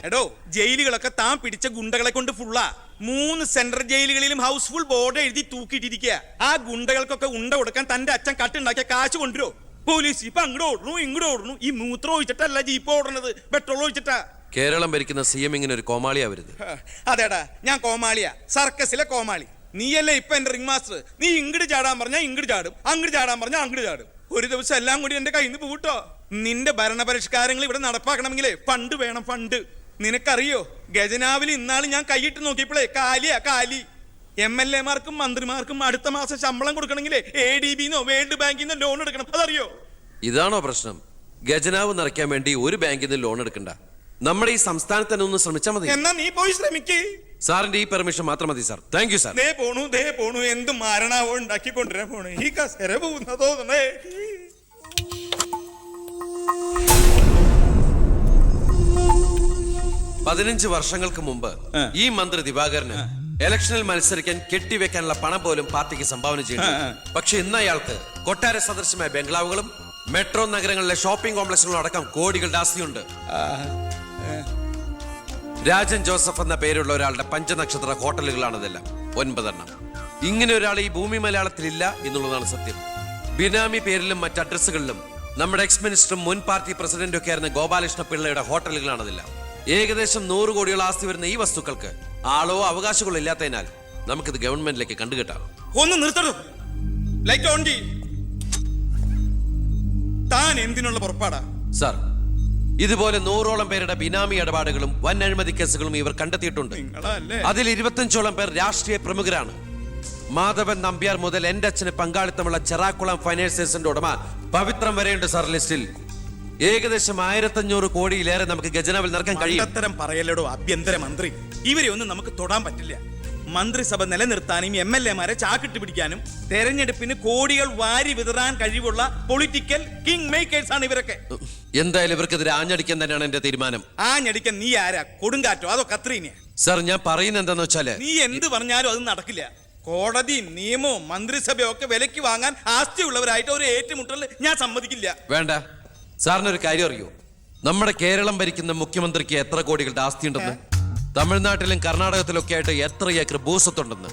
എടോ ജയിലുകളൊക്കെ താൻ പിടിച്ച ഗുണ്ടകളെ കൊണ്ട് ഫുള്ളാ. 3 സെൻട്രൽ ജയിലുകളിലും ഹൗസ്ഫുൾ ബോർഡ് എഴുതി തൂക്കിയിട്ടിരിക്കുക. ആ ഗുണ്ടകൾക്കൊക്കെ ഉണ്ട കൊടുക്കാൻ തന്റെ അച്ഛൻ കട്ടുണ്ടാക്കിയ കാശ് കൊണ്ടുവരോ. പോലീസ് ഇപ്പൊ അങ്ങോട്ട് ഓടണു ഇങ്ങോട്ട് ഓടണു. ഈ മൂത്രം ഒഴിച്ചിട്ടല്ല ജീപ്പ് ഓടണത്, പെട്രോൾ ഒഴിച്ചിട്ടാ. കേരളം ഭരിക്കുന്ന CM ഇങ്ങനെ ഒരു കോമാളിയാ വരുത്. അതേടാ, ഞാൻ കോമാളിയാ, സർക്കസിലെ കോമാളി. നീയല്ലേ ഇപ്പൊ എന്റെ റിംഗ് മാസ്റ്റർ. നീ ഇങ്ങോട്ട് ചാടാൻ പറഞ്ഞാ ഇങ്ങോട്ട് ചാടും, അങ്ങോട്ട് ചാടാൻ പറഞ്ഞാ അങ്ങോട്ട് ചാടും. ഒരു ദിവസം എല്ലാം കൂടി എന്റെ കയ്യിൽ നിന്ന് പോട്ടോ. നിന്റെ ഭരണപരിഷ്കാരങ്ങൾ ഇവിടെ നടപ്പാക്കണമെങ്കിലേ ഫണ്ട് വേണം, ഫണ്ട്. നിനക്കറിയോ, ഖജനാവിൽ ഇന്നാള് ഞാൻ കൈയിട്ട് നോക്കിയപ്പോഴേ കാലി. MLA മാർക്കും മന്ത്രിമാർക്കും അടുത്ത മാസം ശമ്പളം കൊടുക്കണമെങ്കിലേ ADB-ന്നോ വേൾഡ് ബാങ്കിന്നോ ലോൺ എടുക്കണം. അതറിയോ? ഇതാണോ പ്രശ്നം? ഖജനാവ് നിറയ്ക്കാൻ വേണ്ടി ഒരു ബാങ്കിൽ നിന്ന് ലോൺ എടുക്കണ്ട. നമ്മുടെ ഈ സംസ്ഥാനത്ത് തന്നെ ഒന്ന് ശ്രമിച്ചാൽ മതി. എന്നാ നീ പോയി ശ്രമിക്കേ. സാറിന്റെ ഈ പെർമിഷൻ മാത്രം മതി സാർ. Thank you sir. ദേ പോണു എന്ത് മാരണാവോ ഉണ്ടാക്കിക്കൊണ്ടിരാൻ പോണു. ഈ കസേര പോകുന്നതോ. 15 വർഷങ്ങൾക്ക് മുമ്പ് ഈ മന്ത്രി ദിവാകരന് ഇലക്ഷനിൽ മത്സരിക്കാൻ കെട്ടിവെക്കാനുള്ള പണം പോലും പാർട്ടിക്ക് സംഭാവന ചെയ്യുന്നു. പക്ഷെ ഇന്ന് അയാൾക്ക് കൊട്ടാര സദൃശമായ ബംഗ്ലാവുകളും മെട്രോ നഗരങ്ങളിലെ ഷോപ്പിംഗ് കോംപ്ലക്സുകളും അടക്കം കോടികളുടെ ആസ്തിയുണ്ട്. രാജൻ ജോസഫ് എന്ന പേരുള്ള ഒരാളുടെ 5 നക്ഷത്ര ഹോട്ടലുകളാണ് ഇതെല്ലാം, 9 എണ്ണം. ഇങ്ങനെ ഒരാൾ ഈ ഭൂമി മലയാളത്തിലില്ല എന്നുള്ളതാണ് സത്യം. ബിനാമി പേരിലും മറ്റ് അഡ്രസ്സുകളിലും നമ്മുടെ എക്സ് മിനിസ്റ്ററും മുൻ പാർട്ടി പ്രസിഡന്റും ഒക്കെ ആയിരുന്ന ഗോപാലകൃഷ്ണ പിള്ളയുടെ ഹോട്ടലുകളാണിതെല്ലാം. ഏകദേശം 100 കോടിയോളം ആസ്തി വരുന്ന ഈ വസ്തുക്കൾക്ക് ആളോ അവകാശങ്ങളോ ഇല്ലാത്തതിനാൽ നമുക്കിത് ഗവൺമെന്റിലേക്ക് കണ്ടുകെട്ടാം. ഒന്ന് നിർത്തണോ, ലൈറ്റ് ഓൺ ചെയ്യ്. താൻ എന്തിനുള്ള പുറപ്പാടാ? സാർ, ഇതുപോലെ 100ഓളം പേരുടെ ബിനാമി ഇടപാടുകളും വൻ അഴിമതി കേസുകളും ഇവർ കണ്ടെത്തിയിട്ടുണ്ട്. അതിൽ 25ഓളം പേർ രാഷ്ട്രീയ പ്രമുഖരാണ്. മാധവൻ നമ്പ്യാർ മുതൽ എന്റെ അച്ഛന് പങ്കാളിത്തമുള്ള ചെറാക്കുളം ഫൈനാൻസേഴ്സിന്റെ ഉടമ പവിത്രം വരെയുണ്ട് സാർ ലിസ്റ്റിൽ. ഏകദേശം 1500 കോടിയിലേറെ നമുക്ക് ഖജനാവിൽ നിറക്കാൻ കഴിയും. അത്തരം പറയലടോ ആഭ്യന്തരമന്ത്രി. ഇവരെ ഒന്നും നമുക്ക് തൊടാൻ പറ്റില്ല. മന്ത്രിസഭ നിലനിർത്താനും MLA മാരെ ചാക്കിട്ട് പിടിക്കാനും തെരഞ്ഞെടുപ്പിന് കോടികൾ വാരി വിതറാൻ കഴിവുള്ള പൊളിറ്റിക്കൽ കിങ് മേക്കേഴ്സ് ആണ് ഇവരൊക്കെ. എന്തായാലും ഇവർക്കെതിരെ ആഞ്ഞടിക്കാൻ തന്നെയാണ് എന്റെ തീരുമാനം. ആഞ്ഞടിക്കാൻ നീ ആരാ? കൊടുങ്കാറ്റോ അതോ കത്രീനെ? സാർ, ഞാൻ പറയുന്നത് എന്താന്ന് വെച്ചാല്, നീ എന്ത് പറഞ്ഞാലും അത് നടക്കില്ല. കോടതിയും നിയമവും മന്ത്രിസഭയും ഒക്കെ വിലക്ക് വാങ്ങാൻ ആസ്തിയുള്ളവരായിട്ട് ഒരു ഏറ്റുമുട്ടൽ ഞാൻ സമ്മതിക്കില്ല. വേണ്ട. സാറിനൊരു കാര്യം അറിയോ? നമ്മുടെ കേരളം ഭരിക്കുന്ന മുഖ്യമന്ത്രിക്ക് എത്ര കോടികളുടെ ആസ്തി ഉണ്ടെന്ന്? തമിഴ്നാട്ടിലും കർണാടകത്തിലൊക്കെ ആയിട്ട് എത്ര ഏക്കർ ഭൂസ്വത്തുണ്ടെന്ന്?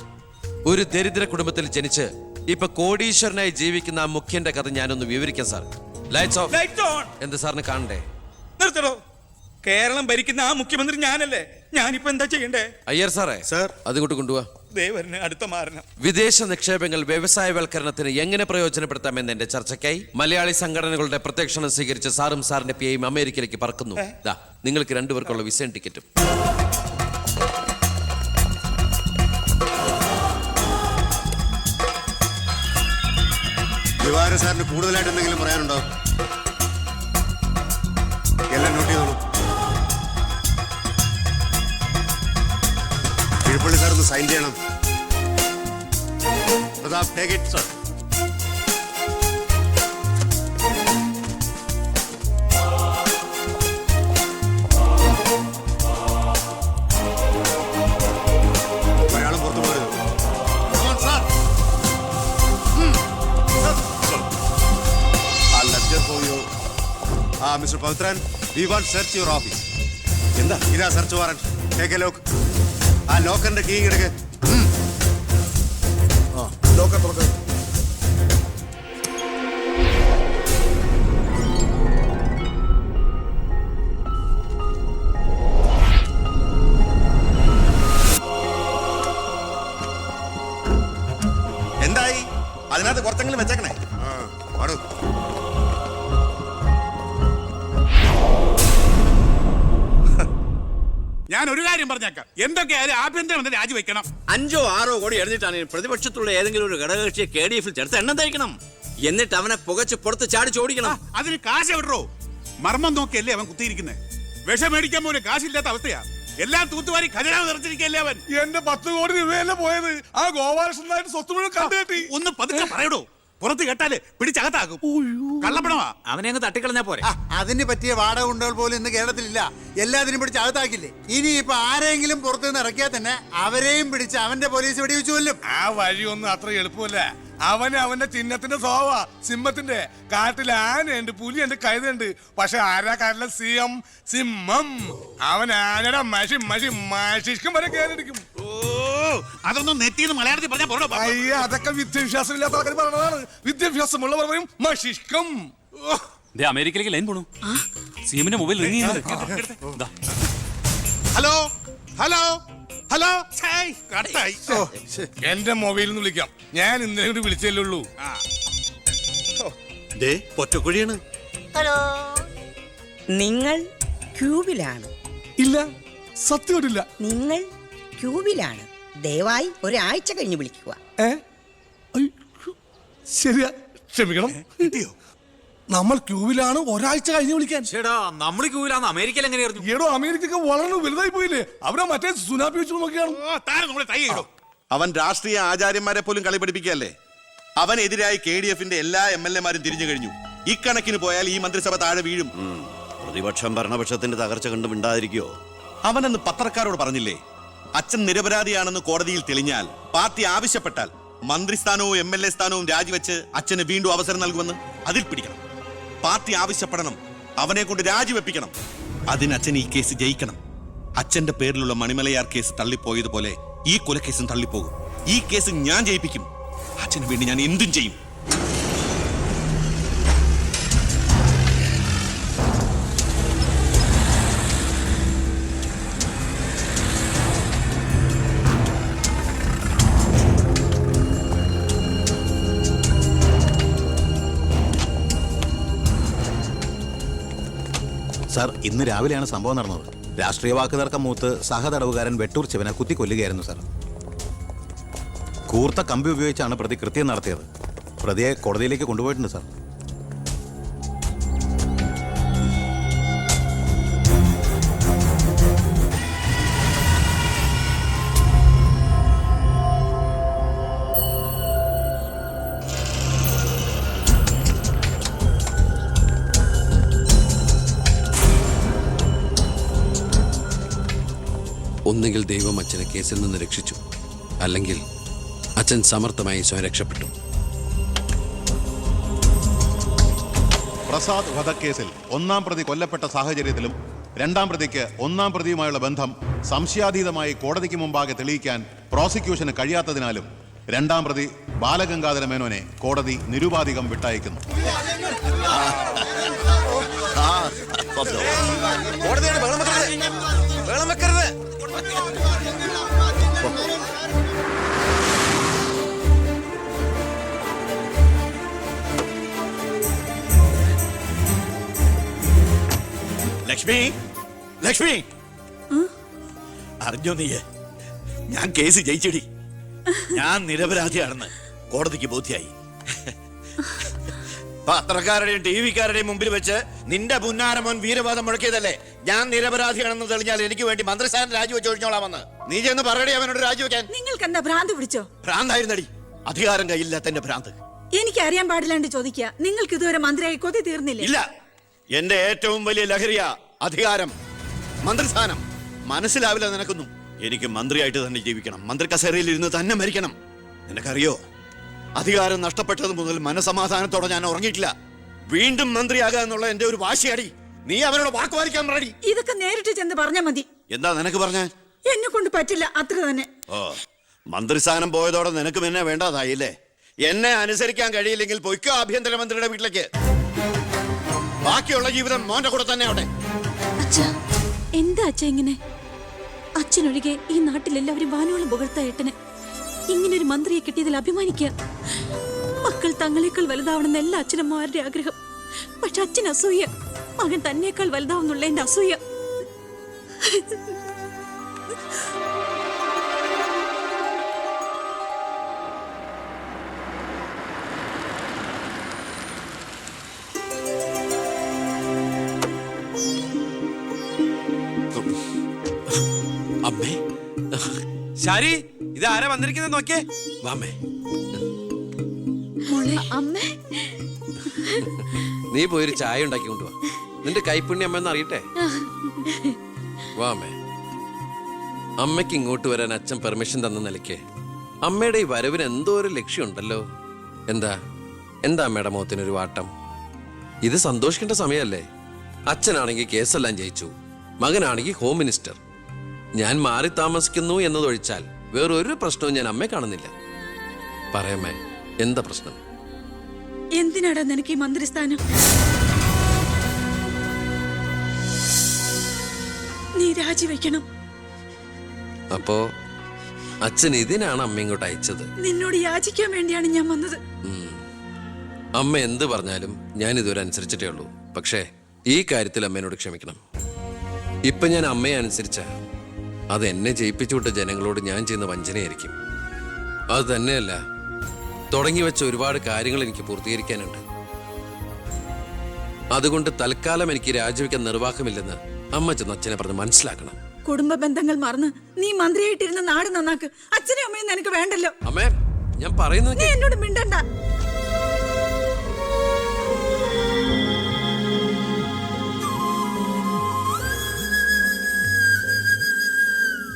ഒരു ദരിദ്ര കുടുംബത്തിൽ ജനിച്ച് ഇപ്പൊ കോടീശ്വരനായി ജീവിക്കുന്ന ആ മുഖ്യന്റെ കഥ ഞാനൊന്ന് വിവരിക്കാം സാർ. Lights of. എന്ത് സാറിന് കാണണ്ടേ? നിർത്തടോ. കേരളം ഭരിക്കുന്ന ആ മുഖ്യമന്ത്രി ഞാനല്ലേ. ഞാനിപ്പോ എന്താ ചെയ്യണ്ടേ? അയ്യർ സാറേ, സാർ അതുകൊണ്ട് കൊണ്ടുപോവാ. അടുത്ത മാരണം. വിദേശ നിക്ഷേപങ്ങൾ വ്യവസായവൽക്കരണത്തിന് എങ്ങനെ പ്രയോജനപ്പെടുത്താമെന്ന് എന്റെ ചർച്ചയ്ക്കായി മലയാളി സംഘടനകളുടെ പ്രത്യക്ഷണം സ്വീകരിച്ച സാറും സാറിന്റെ PAയും അമേരിക്കയിലേക്ക് പറക്കുന്നു. നിങ്ങൾക്ക് 2 പേർക്കുള്ള വിസയും ടിക്കറ്റും. ദിവാകരൻ സാറിന് കൂടുതലായിട്ട് എന്തെങ്കിലും പറയാനുണ്ടോ? എല്ലാം നോട്ട് ചെയ്തോളൂ. കിഴപ്പള്ളി സാർ ഒന്ന് സൈൻ ചെയ്യണം. Pratap, take it sir. ഒരാളും പുറത്തു പോകരുത്. Mister Pavithran, we want search your office. എന്താ? ഇതാ search warrant. Take a lock. ആ ലോക്കറിന്റെ കീ എടുക്ക്. ലോക്കർ തുറക്ക്. എന്തായി? അതിനകത്ത് കുറച്ചെങ്കിലും വെച്ചേക്കണേ. പാടൂ. ഞാൻ ഒരു കാര്യം പറഞ്ഞേക്കാം, എന്തൊക്കെയായാലും ആഭ്യന്തരമന്ത്രി രാജിവെക്കണം. 5 or 6 കോടി എഴുതിട്ടാണ് പ്രതിപക്ഷത്തുള്ള ഏതെങ്കിലും ഒരു ഘടകകക്ഷിയെ KDF-ൽ ചേർത്ത് എണ്ണം തയ്ക്കണം. എന്നിട്ട് അവനെ പുകച്ച് പുറത്ത് ചാടിച്ചോടിക്കണം. അതിന് കാശ് വിടറോ? മർമ്മം നോക്കിയല്ലേ അവൻ കുത്തിയിരിക്കുന്നത്. വിഷം മേടിക്കാൻ പോലും കാശില്ലാത്ത അവസ്ഥയാ. എല്ലാം തൂത്തുവാരി ഖജനാവ് നിറച്ചിരിക്കല്ലേ അവൻ. എന്റെ 10 കോടി രൂപയല്ലേ പോയത്. ആ ഗോപാലകൃഷ്ണനായിട്ട് സ്വത്ത് മുഴുവൻ കണ്ടുകെട്ടി. ഒന്ന് പതുക്കെ പറയടോ, പുറത്ത് കേട്ടാല് പിടിച്ചകത്താക്കും. കള്ളപ്പണമാ. അവനെ അങ്ങ് തട്ടിക്കളഞ്ഞാ പോരെ. അതിന് പറ്റിയ വാടക ഗുണ്ടകൾ പോലും ഇന്ന് കേരളത്തിലില്ല. എല്ലാത്തിനും പിടിച്ച് അകത്താക്കില്ലേ. ഇനി ഇപ്പൊ ആരെങ്കിലും പുറത്തുനിന്ന് ഇറക്കിയാൽ തന്നെ അവരെയും പിടിച്ച് അവന്റെ പോലീസ് വെടിവെച്ചു കൊല്ലും. ആ വഴിയൊന്നും അത്ര എളുപ്പമല്ല. അവന് അവന്റെ ചിഹ്നത്തിന്റെ സ്വഭാവ സിംഹത്തിന്റെ. കാട്ടിൽ ആനയുണ്ട്, പുലിയുണ്ട്, കഴുതുണ്ട്. പക്ഷെ ആരാ കാട്ടിലെ സിംഹം? സിംഹം. അവൻ ആനയുടെ മഷിക്കും വരെ കയറിയിരിക്കും. ഓ അതൊന്നും നെറ്റിന്ന് മലയാളത്തിൽ പറഞ്ഞാൽ പോരോ ബാബു. അയ്യ, അതൊക്കെ വിദ്യാഭ്യാസം ഇല്ലാത്ത ആൾക്കാർ പറഞ്ഞതാണ്. വിദ്യാഭ്യാസമുള്ളവർ പറയും മഷിക്കും. അമേരിക്കയിലേക്ക് ലൈൻ പോണു. സിഎമ്മിന്റെ മൊബൈൽ റിംഗ് ചെയ്യുന്നുണ്ട്. ഹലോ ഹലോ ഹലോ കട്ടായി. എന്റെ മൊബൈലിൽ നിന്ന് വിളിക്കാം. ഞാൻ ഇന്നലെ കൂടി വിളിച്ചല്ലേ ഉള്ളൂ. പൊറ്റക്കുഴിയാണ്. ഹലോ, നിങ്ങൾ ക്യൂബിലാണ്? ഇല്ല, സത്യമായിട്ടില്ല. നിങ്ങൾ ക്യൂബിലാണ്. ദയവായി ഒരാഴ്ച കഴിഞ്ഞ് വിളിക്കുക. ശരിയാ, ക്ഷമിക്കണം. കിട്ടിയോ? നമ്മൾ ക്യൂവിലാണ്, ഒരാഴ്ച കഴിഞ്ഞ് വിളിക്കാൻ. ചേടാ നമ്മൾ ക്യൂവിലാന്ന് അമേരിക്കയിൽ എങ്ങനെ അറിഞ്ഞു? ഏടോ, അമേരിക്ക വളർന്നു വലുതായി പോയില്ലേ? അവരെ മറ്റേ സുനാപ്പി വെച്ച് നോക്കിയാണ്. അവൻ രാഷ്ട്രീയ ആചാര്യന്മാരെ പോലും കളി പഠിപ്പിക്കുകയല്ലേ. അവനെതിരായി KDF-ന്റെ എല്ലാ MLA-മാരും തിരിഞ്ഞു കഴിഞ്ഞു. ഇക്കണക്കിന് പോയാൽ ഈ മന്ത്രിസഭ താഴെ വീഴും. പ്രതിപക്ഷം ഭരണപക്ഷത്തിന്റെ തകർച്ച കണ്ട് മിണ്ടാതിരിക്കോ? അവനെന്ന് പത്രക്കാരോട് പറഞ്ഞില്ലേ, അച്ഛൻ നിരപരാധിയാണെന്ന് കോടതിയിൽ തെളിഞ്ഞാൽ പാർട്ടി ആവശ്യപ്പെട്ടാൽ മന്ത്രിസ്ഥാനവും MLA സ്ഥാനവും രാജിവെച്ച് അച്ഛന് വീണ്ടും അവസരം നൽകുമെന്ന്. അതിൽ പിടിക്കണം. പാർട്ടി ആവശ്യപ്പെടണം, അവനെ കൊണ്ട് രാജിവെപ്പിക്കണം. അതിന് അച്ഛൻ ഈ കേസ് ജയിക്കണം. അച്ഛന്റെ പേരിലുള്ള മണിമലയാർ കേസ് തള്ളിപ്പോയതുപോലെ ഈ കൊലക്കേസും തള്ളിപ്പോകും. ഈ കേസ് ഞാൻ ജയിപ്പിക്കും. അച്ഛന് വേണ്ടി ഞാൻ എന്തും ചെയ്യും. സാർ, ഇന്ന് രാവിലെയാണ് സംഭവം നടന്നത്. രാഷ്ട്രീയ വാക്കുതർക്കം മൂത്ത് സഹതടവുകാരൻ വെട്ടൂർ ശിവനെ കുത്തിക്കൊല്ലുകയായിരുന്നു സാർ. കൂർത്ത കമ്പി ഉപയോഗിച്ചാണ് പ്രതി കൃത്യം നടത്തിയത്. പ്രതിയെ കോടതിയിലേക്ക് കൊണ്ടുപോയിട്ടുണ്ട് സാർ. ഒന്നുകിൽ ദൈവം അച്ഛനെ കേസിൽ നിന്ന് രക്ഷിച്ചു, അല്ലെങ്കിൽ അച്ഛൻ സമർത്ഥമായി സ്വയം രക്ഷപ്പെട്ടു. പ്രസാദ് വധക്കേസിൽ ഒന്നാം പ്രതി കൊല്ലപ്പെട്ട സാഹചര്യത്തിലും രണ്ടാം പ്രതിക്ക് ഒന്നാം പ്രതിയുമായുള്ള ബന്ധം സംശയാതീതമായി കോടതിക്ക് മുമ്പാകെ തെളിയിക്കാൻ പ്രോസിക്യൂഷന് കഴിയാത്തതിനാലും രണ്ടാം പ്രതി ബാലഗംഗാധര മേനോനെ കോടതി നിരുപാധികം വിട്ടയക്കുന്നു. ലക്ഷ്മി, ലക്ഷ്മി, അറിഞ്ഞോ നീ? ഞാൻ കേസ് ജയിച്ചടി. ഞാൻ നിരപരാധിയാണെന്ന് കോടതിക്ക് ബോധ്യായി. പത്രക്കാരുടെയും TV-ക്കാരുടെയും മുമ്പിൽ വെച്ച് നിന്റെ പുന്നാരമോൻ വീരവാദം മുഴക്കിയതല്ലേ ഞാൻ നിരപരാധിയാണെന്ന് തെളിഞ്ഞാൽ എനിക്ക് വേണ്ടി മന്ത്രിസ്ഥാനം രാജിവെച്ച് ഒഴിഞ്ഞോളാമെന്ന്. നീ ചെന്ന് പറയടി അവനോട് രാജിവെക്കാൻ. നിങ്ങൾക്ക് എന്താ ഭ്രാന്ത് പിടിച്ചോ? ഭ്രാന്തായിരുന്നടി, അധികാരം കയ്യില്ലാത്ത എന്റെ ഭ്രാന്ത്. എനിക്ക് അറിയാൻ പാടില്ലാണ്ട് ചോദിക്കുക. നിങ്ങൾക്ക് ഇതുവരെ മന്ത്രിയായി കൊതി തീർന്നില്ലേ? ഇല്ല, എന്റെ ഏറ്റവും വലിയ ലഹരിയാ അധികാരം, മന്ത്രിസ്ഥാനം. മനസ്സിലാവില്ല നിനക്കൊന്നും. എനിക്ക് മന്ത്രിയായിട്ട് തന്നെ ജീവിക്കണം, മന്ത്രി കസേരയിൽ ഇരുന്ന് തന്നെ മരിക്കണം. നിനക്കറിയോ, അധികാരം നഷ്ടപ്പെട്ടത് മുതൽ മനസമാധാനത്തോടെ ഞാൻ ഉറങ്ങിയിട്ടില്ല. വീണ്ടും മന്ത്രിയാകുക എന്നുള്ള എന്റെ ഒരു വാശിയാടി. നീ അവനോട് വാക്ക് പാലിക്കാൻ പറയടി. ഇതൊക്കെ നേരിട്ട് ചെന്ന് പറഞ്ഞാ മതി. എന്താ നിനക്ക് പറഞ്ഞ? എന്നെ കൊണ്ട് പറ്റില്ല, അത്ര തന്നെ. ഓ, മന്ത്രിസ്ഥാനം പോയതോടെ നിനക്കും എന്നെ വേണ്ടതായില്ലേ? എന്നെ അനുസരിക്കാൻ കഴിയില്ലെങ്കിൽ പൊയ്ക്കോ ആഭ്യന്തരമന്ത്രിയുടെ വീട്ടിലേക്ക്. ബാക്കിയുള്ള ജീവിതം മോന്റെ കൂടെ തന്നെ അവിടെ. എന്താ അച്ഛ ഇങ്ങനെ? അച്ഛനൊഴികെ ഈ നാട്ടിലെല്ലാവരും വാനോളം പുകഴ്ത്ത ഏട്ടന് ഇങ്ങനൊരു മന്ത്രിയെ കിട്ടിയതിൽ അഭിമാനിക്കുക. മക്കൾ തങ്ങളെക്കാൾ വലുതാവണമെന്ന് എല്ലാ അച്ഛനമ്മമാരുടെ ആഗ്രഹം. പക്ഷെ അച്ഛൻ അസൂയ. മകൻ തന്നേക്കാൾ വലുതാവുന്നുള്ള എന്റെ അസൂയ. അമ്മേ, ശാരി, ഇത് ആരാ വന്നിരിക്കുന്നത് നോക്കിയേ. വാമേ, അമ്മേ, നീ പോയൊരു ചായ ഉണ്ടാക്കി കൊണ്ടുവാ. നിന്റെ കൈപ്പുണ്യം അമ്മ അറിയട്ടെ. വാമേ, അമ്മയ്ക്ക് ഇങ്ങോട്ട് വരാൻ അച്ഛൻ പെർമിഷൻ തന്ന നിലയ്ക്ക് അമ്മയുടെ ഈ വരവിന് എന്തോ ഒരു ലക്ഷ്യമുണ്ടല്ലോ. എന്താ അമ്മയുടെ മുഖത്തിനൊരു വാട്ടം? ഇത് സന്തോഷിക്കേണ്ട സമയമല്ലേ? അച്ഛനാണെങ്കിൽ കേസെല്ലാം ജയിച്ചു, മകനാണെങ്കിൽ ഹോം മിനിസ്റ്റർ. ഞാൻ മാറി താമസിക്കുന്നു എന്നതൊഴിച്ചാൽ വേറൊരു പ്രശ്നവും ഞാൻ അമ്മയെ കാണുന്നില്ല. പറയമ്മേ, എന്താ പ്രശ്നം? എന്തിനാടാ നിനക്ക് ഈ മന്ത്രിസ്ഥാനം? നീ രാജിവെക്കണം. അപ്പോ അച്ഛൻ ഇതിനാണ് അമ്മ ഇങ്ങോട്ട് അയച്ചത്? നിന്നോട് യാചിക്കാൻ വേണ്ടിയാണ് ഞാൻ വന്നത്. അമ്മ എന്ത് പറഞ്ഞാലും ഞാൻ ഇതുവരെ അനുസരിച്ചിട്ടേ ഉള്ളൂ. പക്ഷേ ഈ കാര്യത്തിൽ അമ്മേനോട് ക്ഷമിക്കണം. ഇപ്പൊ ഞാൻ അമ്മയെ അനുസരിച്ച അത് എന്നെ ജയിപ്പിച്ചു വിട്ട ജനങ്ങളോട് ഞാൻ ചെയ്യുന്ന വഞ്ചനയായിരിക്കും. അത് തന്നെയല്ല, തുടങ്ങി വെച്ച ഒരുപാട് കാര്യങ്ങൾ എനിക്ക് പൂർത്തീകരിക്കാനുണ്ട്. അതുകൊണ്ട് തൽക്കാലം എനിക്ക് രാജിവെക്കാൻ നിർവാഹമില്ലെന്ന് അമ്മ ചെന്ന് അച്ഛനെ പറഞ്ഞ് മനസ്സിലാക്കണം. കുടുംബ ബന്ധങ്ങൾ മറന്ന് നീ മന്ത്രിയായിട്ടിരുന്ന നാട് നന്നാക്ക്. അച്ഛനും അമ്മയും നിനക്ക് വേണ്ടല്ലോ. അമ്മേ, ഞാൻ പറയുന്നത് നീ എന്നോട് മിണ്ടണ്ട.